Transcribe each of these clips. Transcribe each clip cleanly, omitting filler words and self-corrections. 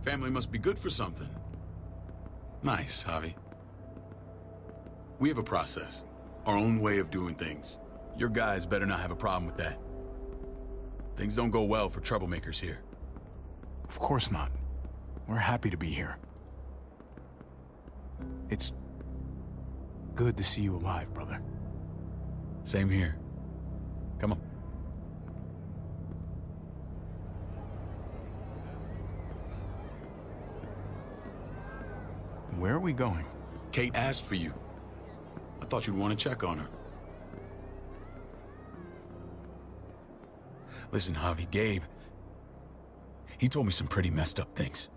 Family must be good for something. Nice, Javi. We have a process. Our own way of doing things. Your guys better not have a problem with that. Things don't go well for troublemakers here. Of course not. We're happy to be here. It's good to see you alive, brother. Same here. Come on. Where are we going? Kate asked for you. I thought you'd want to check on her. Listen, Javi, Gabe... he told me some pretty messed up things.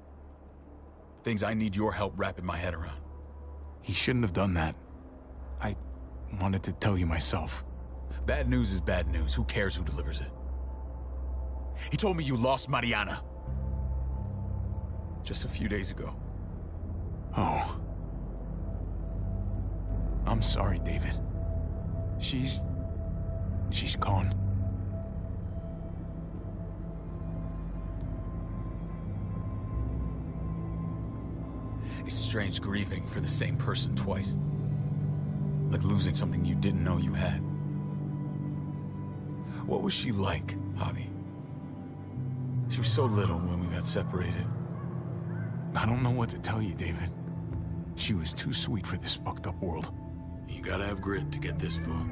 Things I need your help wrapping my head around. He shouldn't have done that. I wanted to tell you myself. Bad news is bad news. Who cares who delivers it? He told me you lost Mariana. Just a few days ago. Oh. I'm sorry, David. She's gone. It's strange grieving for the same person twice. Like losing something you didn't know you had. What was she like, Javi? She was so little when we got separated. I don't know what to tell you, David. She was too sweet for this fucked up world. You gotta have grit to get this far.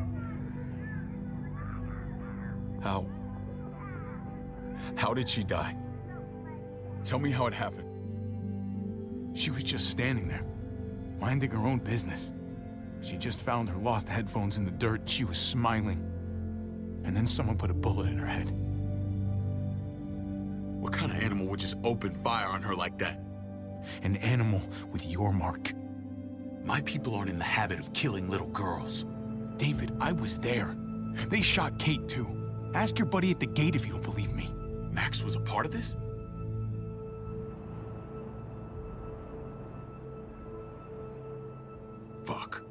How did she die? Tell me how it happened. She was just standing there, minding her own business. She just found her lost headphones in the dirt. She was smiling. And then someone put a bullet in her head. What kind of animal would just open fire on her like that? An animal with your mark. My people aren't in the habit of killing little girls. David, I was there. They shot Kate too. Ask your buddy at the gate if you don't believe me. Max was a part of this? Fuck.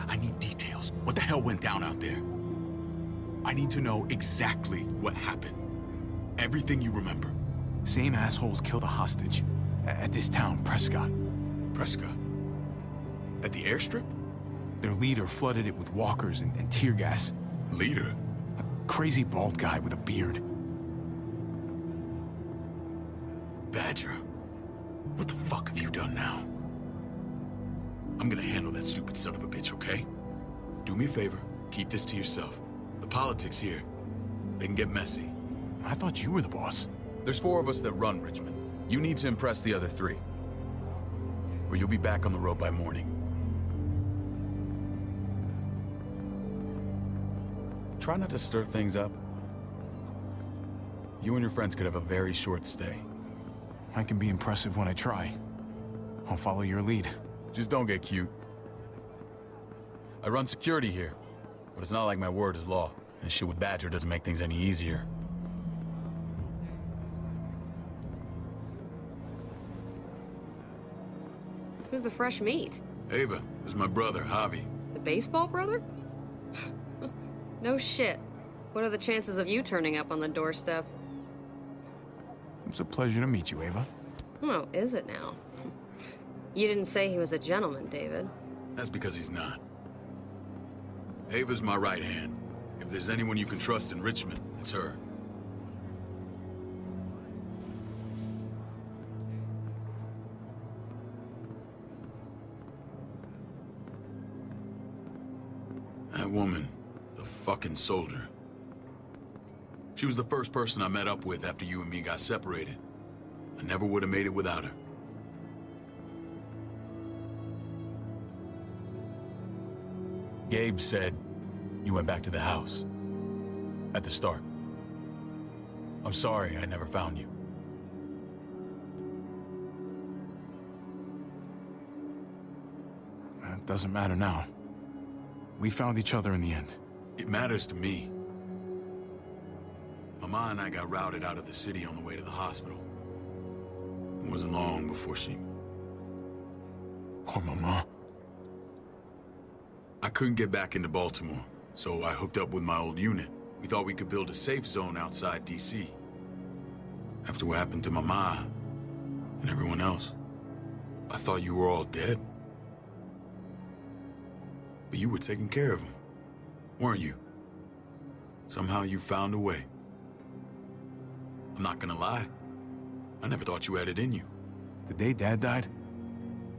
I need details. What the hell went down out there? I need to know exactly what happened. Everything you remember. Same assholes killed a hostage. At this town, Prescott. Prescott? At the airstrip? Their leader flooded it with walkers and tear gas. Leader? A crazy bald guy with a beard. Badger. What the fuck have you done now? I'm gonna handle that stupid son of a bitch, okay? Do me a favor, keep this to yourself. The politics here, they can get messy. I thought you were the boss. There's 4 of us that run Richmond. You need to impress the other 3. Or you'll be back on the road by morning. Try not to stir things up. You and your friends could have a very short stay. I can be impressive when I try. I'll follow your lead. Just don't get cute. I run security here, but it's not like my word is law. And shit with Badger doesn't make things any easier. Who's the fresh meat? Ava, this is my brother, Javi. The baseball brother? No shit. What are the chances of you turning up on the doorstep? It's a pleasure to meet you, Ava. Oh, is it now? You didn't say he was a gentleman, David. That's because he's not. Ava's my right hand. If there's anyone you can trust in Richmond, it's her. That woman, the fucking soldier. She was the first person I met up with after you and me got separated. I never would have made it without her. Gabe said you went back to the house. At the start. I'm sorry I never found you. It doesn't matter now. We found each other in the end. It matters to me. Mama and I got routed out of the city on the way to the hospital. It wasn't long before she... Poor Mama. I couldn't get back into Baltimore, so I hooked up with my old unit. We thought we could build a safe zone outside D.C. After what happened to Mama and everyone else, I thought you were all dead. But you were taking care of them, weren't you? Somehow you found a way. I'm not gonna lie. I never thought you had it in you. The day Dad died,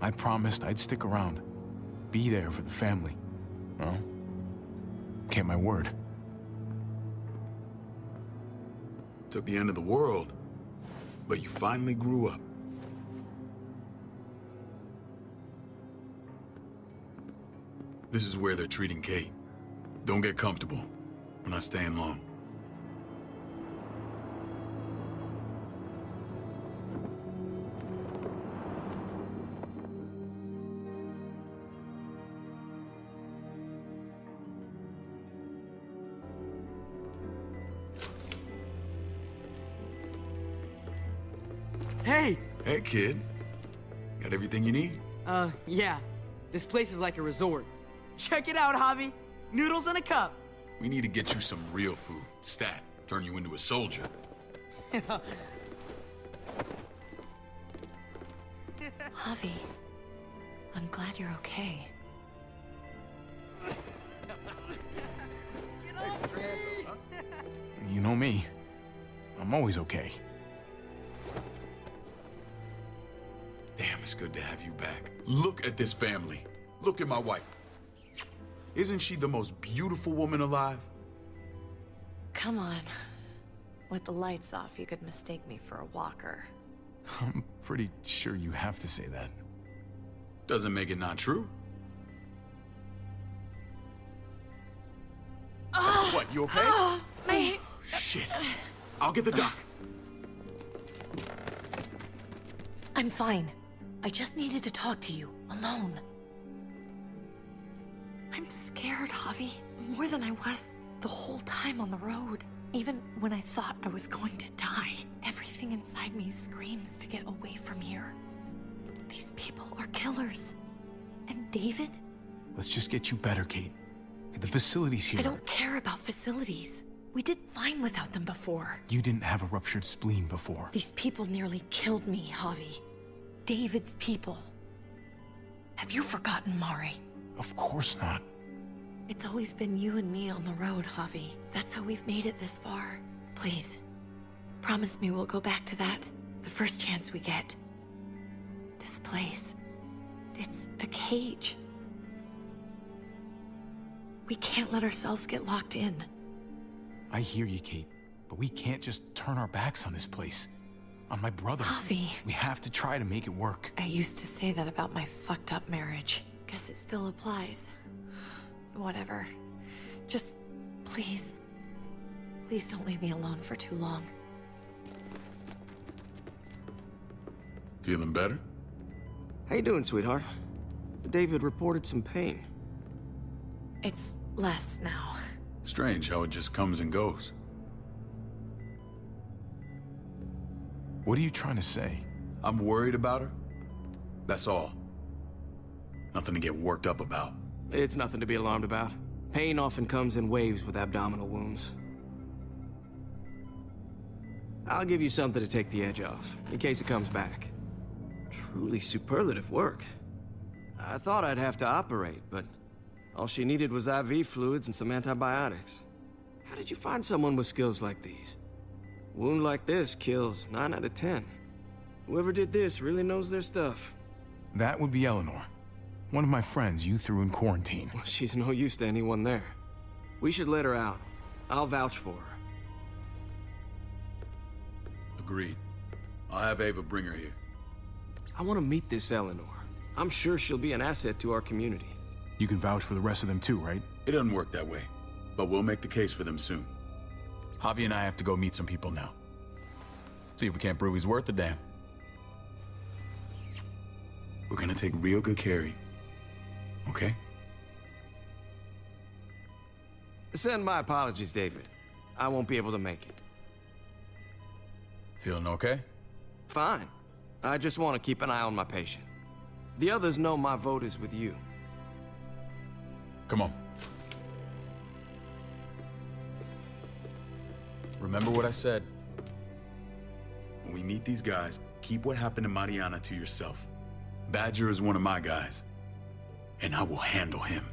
I promised I'd stick around. Be there for the family. Well, kept my word. Took the end of the world, but you finally grew up. This is where they're treating Kate. Don't get comfortable. We're not staying long. Hey! Hey, kid. Got everything you need? Yeah. This place is like a resort. Check it out, Javi. Noodles in a cup. We need to get you some real food. Stat. Turn you into a soldier. Javi, I'm glad you're okay. You know me. I'm always okay. Damn, it's good to have you back. Look at this family. Look at my wife. Isn't she the most beautiful woman alive? Come on. With the lights off, you could mistake me for a walker. I'm pretty sure you have to say that. Doesn't make it not true. What, you okay? My... Shit. I'll get the doc. I'm fine. I just needed to talk to you, alone. I'm scared, Javi. More than I was the whole time on the road. Even when I thought I was going to die, everything inside me screams to get away from here. These people are killers. And David? Let's just get you better, Kate. The facilities here. I don't care about facilities. We did fine without them before. You didn't have a ruptured spleen before. These people nearly killed me, Javi. David's people. Have you forgotten, Mari? Of course not. It's always been you and me on the road, Javi. That's how we've made it this far. Please, promise me we'll go back to that the first chance we get. This place, it's a cage. We can't let ourselves get locked in. I hear you, Kate, but we can't just turn our backs on this place. On my brother. Javi. We have to try to make it work. I used to say that about my fucked up marriage. Guess it still applies. Whatever. Just, please. Please don't leave me alone for too long. Feeling better? How you doing, sweetheart? David reported some pain. It's less now. Strange how it just comes and goes. What are you trying to say? I'm worried about her. That's all. Nothing to get worked up about. It's nothing to be alarmed about. Pain often comes in waves with abdominal wounds. I'll give you something to take the edge off, in case it comes back. Truly superlative work. I thought I'd have to operate, but all she needed was IV fluids and some antibiotics. How did you find someone with skills like these? A wound like this kills 9 out of 10. Whoever did this really knows their stuff. That would be Eleanor. One of my friends you threw in quarantine. Well, she's no use to anyone there. We should let her out. I'll vouch for her. Agreed. I'll have Ava bring her here. I want to meet this Eleanor. I'm sure she'll be an asset to our community. You can vouch for the rest of them too, right? It doesn't work that way, but we'll make the case for them soon. Javi and I have to go meet some people now. See if we can't prove he's worth a damn. We're gonna take real good care of you. Okay? Send my apologies, David. I won't be able to make it. Feeling okay? Fine. I just want to keep an eye on my patient. The others know my vote is with you. Come on. Remember what I said. when we meet these guys, keep what happened to Mariana to yourself. Badger is one of my guys, and I will handle him.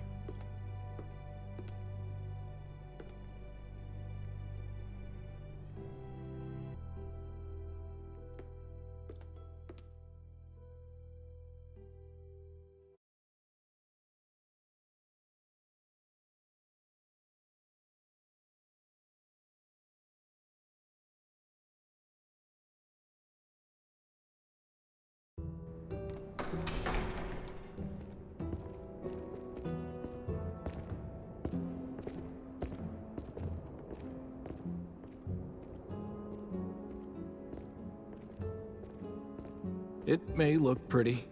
It may look pretty,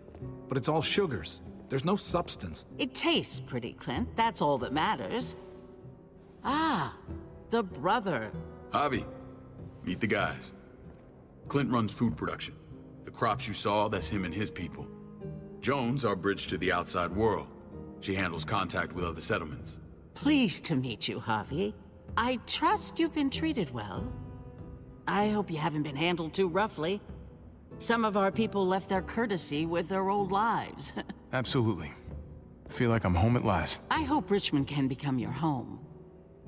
but it's all sugars. There's no substance. It tastes pretty, Clint. That's all that matters. Ah, the brother. Javi, meet the guys. Clint runs food production. The crops you saw, that's him and his people. Jones, our bridge to the outside world. She handles contact with other settlements. Pleased to meet you, Javi. I trust you've been treated well. I hope you haven't been handled too roughly. Some of our people left their courtesy with their old lives. Absolutely. I feel like I'm home at last. I hope Richmond can become your home.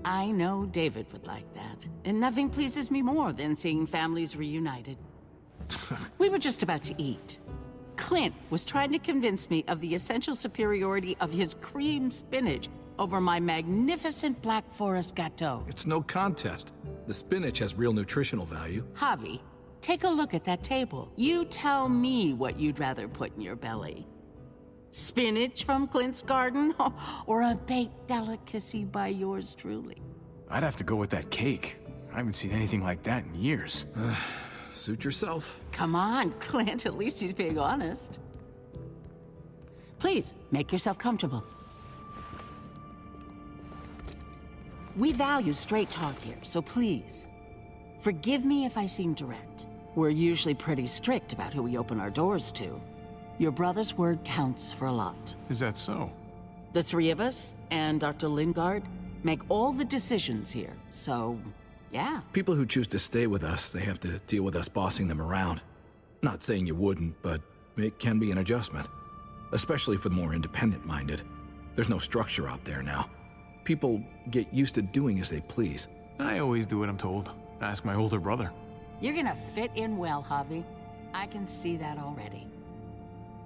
I know David would like that, and nothing pleases me more than seeing families reunited. We were just about to eat. Clint was trying to convince me of the essential superiority of his cream spinach over my magnificent Black Forest gâteau. It's no contest. The spinach has real nutritional value. Javi, take a look at that table. You tell me what you'd rather put in your belly. Spinach from Clint's garden, or a baked delicacy by yours truly? I'd have to go with that cake. I haven't seen anything like that in years. Suit yourself. Come on, Clint, at least he's being honest. Please, make yourself comfortable. We value straight talk here, so please, forgive me if I seem direct. We're usually pretty strict about who we open our doors to. Your brother's word counts for a lot. Is that so? The three of us, and Dr. Lingard, make all the decisions here, so, yeah. People who choose to stay with us, they have to deal with us bossing them around. Not saying you wouldn't, but it can be an adjustment. Especially for the more independent-minded. There's no structure out there now. People get used to doing as they please. I always do what I'm told. Ask my older brother. You're gonna fit in well, Javi. I can see that already.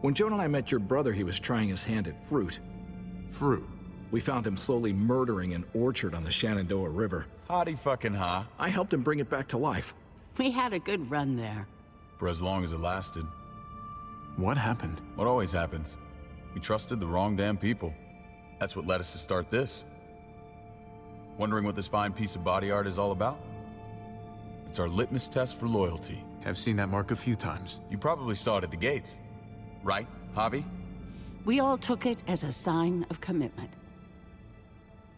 When Joan and I met your brother, he was trying his hand at fruit. Fruit. We found him slowly murdering an orchard on the Shenandoah River. Howdy fucking ha. I helped him bring it back to life. We had a good run there. For as long as it lasted. What happened? What always happens. We trusted the wrong damn people. That's what led us to start this. Wondering what this fine piece of body art is all about? It's our litmus test for loyalty. Have seen that mark a few times. You probably saw it at the gates. Right, Javi? We all took it as a sign of commitment.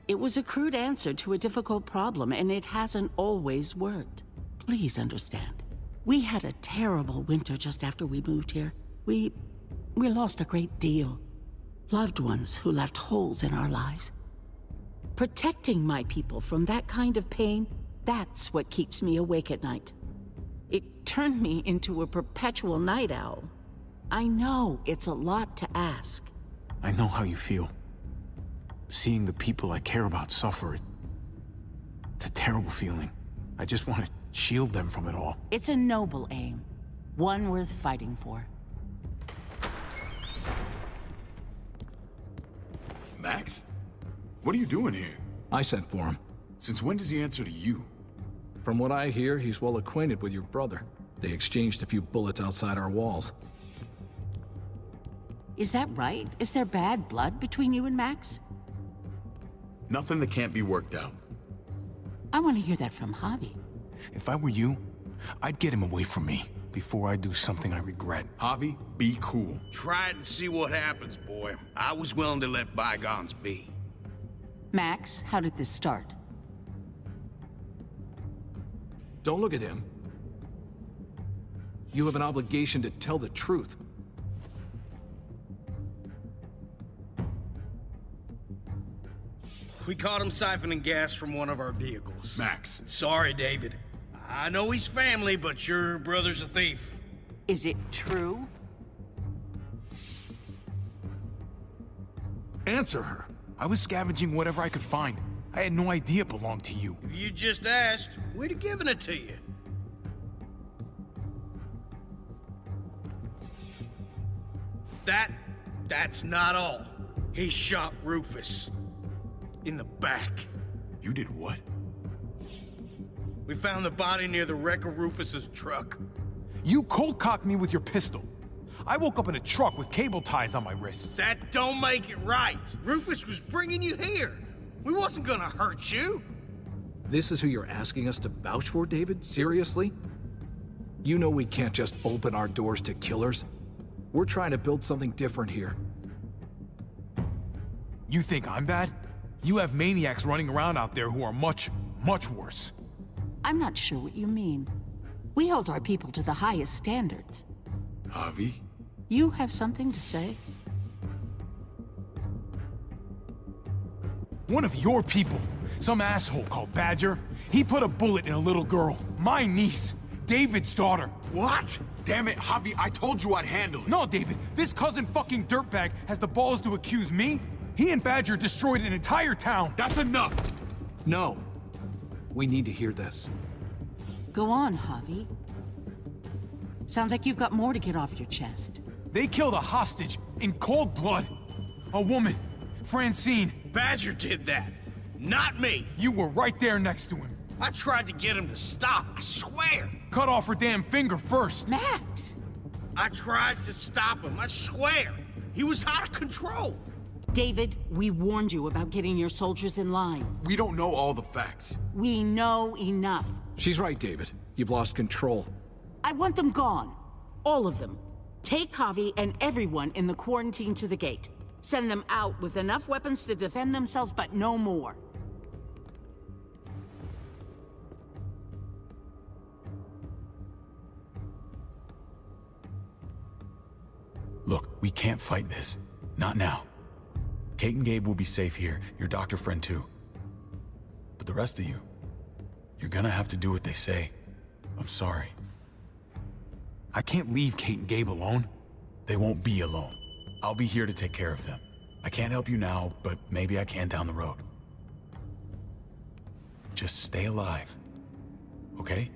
It was a crude answer to a difficult problem, and it hasn't always worked. Please understand. We had a terrible winter just after we moved here. We lost a great deal. Loved ones who left holes in our lives. Protecting my people from that kind of pain, that's what keeps me awake at night. It turned me into a perpetual night owl. I know it's a lot to ask. I know how you feel. Seeing the people I care about suffer, it's a terrible feeling. I just want to shield them from it all. It's a noble aim, one worth fighting for. Max? What are you doing here? I sent for him. Since when does he answer to you? From what I hear, he's well acquainted with your brother. They exchanged a few bullets outside our walls. Is that right? Is there bad blood between you and Max? Nothing that can't be worked out. I want to hear that from Javi. If I were you, I'd get him away from me before I do something I regret. Javi, be cool. Try it and see what happens, boy. I was willing to let bygones be. Max, how did this start? Don't look at him. You have an obligation to tell the truth. We caught him siphoning gas from one of our vehicles. Max. Sorry, David. I know he's family, but your brother's a thief. Is it true? Answer her. I was scavenging whatever I could find. I had no idea it belonged to you. If you just asked, we'd have given it to you. That's not all. He shot Rufus. In the back. You did what? We found the body near the wreck of Rufus's truck. You cold-cocked me with your pistol. I woke up in a truck with cable ties on my wrists. That don't make it right. Rufus was bringing you here. We wasn't gonna hurt you. This is who you're asking us to vouch for, David? Seriously? You know we can't just open our doors to killers. We're trying to build something different here. You think I'm bad? You have maniacs running around out there who are much, much worse. I'm not sure what you mean. We hold our people to the highest standards. Javi? You have something to say? One of your people, some asshole called Badger, he put a bullet in a little girl, my niece, David's daughter. What? Damn it, Javi, I told you I'd handle it. No, David, this cousin fucking dirtbag has the balls to accuse me? He and Badger destroyed an entire town. That's enough! No. We need to hear this. Go on, Javi. Sounds like you've got more to get off your chest. They killed a hostage in cold blood. A woman, Francine. Badger did that. Not me. You were right there next to him. I tried to get him to stop, I swear. Cut off her damn finger first. Max! I tried to stop him, I swear. He was out of control. David, we warned you about getting your soldiers in line. We don't know all the facts. We know enough. She's right, David. You've lost control. I want them gone. All of them. Take Javi and everyone in the quarantine to the gate. Send them out with enough weapons to defend themselves, but no more. Look, we can't fight this. Not now. Kate and Gabe will be safe here, your doctor friend too. But the rest of you, you're gonna have to do what they say. I'm sorry. I can't leave Kate and Gabe alone. They won't be alone. I'll be here to take care of them. I can't help you now, but maybe I can down the road. Just stay alive, okay?